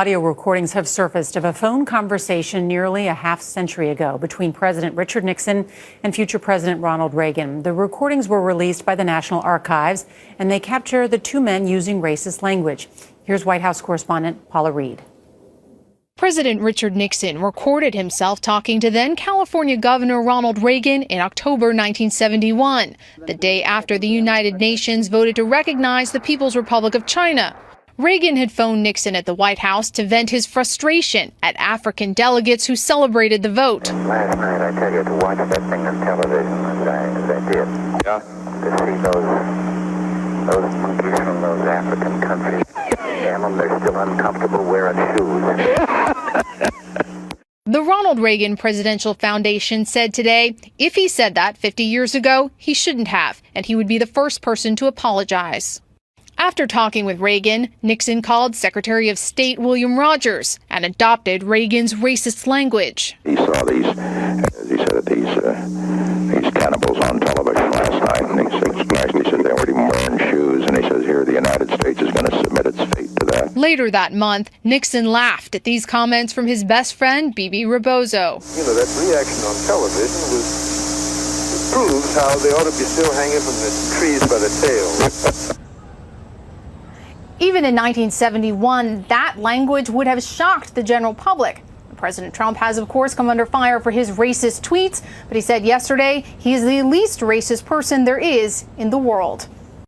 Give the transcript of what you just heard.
Audio recordings have surfaced of a phone conversation nearly a half century ago between President Richard Nixon and future President Ronald Reagan. The recordings were released by the National Archives, and they capture the two men using racist language. Here's White House correspondent Paula Reed. President Richard Nixon recorded himself talking to then California Governor Ronald Reagan in October 1971, the day after the United Nations voted to recognize the People's Republic of China. Reagan had phoned Nixon at the White House to vent his frustration at African delegates who celebrated the vote. Last night, I tell you, to watch that thing on television as I did, to see those monkeys from those African countries, damn them, they're still uncomfortable wearing shoes. The Ronald Reagan Presidential Foundation said today, if he said that 50 years ago, he shouldn't have, and he would be the first person to apologize. After talking with Reagan, Nixon called Secretary of State William Rogers and adopted Reagan's racist language. He saw these cannibals on television last night, and he said they weren't even wearing shoes, and he says here the United States is going to submit its fate to that. Later that month, Nixon laughed at these comments from his best friend, Bebe Rebozo. You know, that reaction on television proves how they ought to be still hanging from the trees by the tail. Even in 1971, that language would have shocked the general public. President Trump has, of course, come under fire for his racist tweets, but he said yesterday he is the least racist person there is in the world.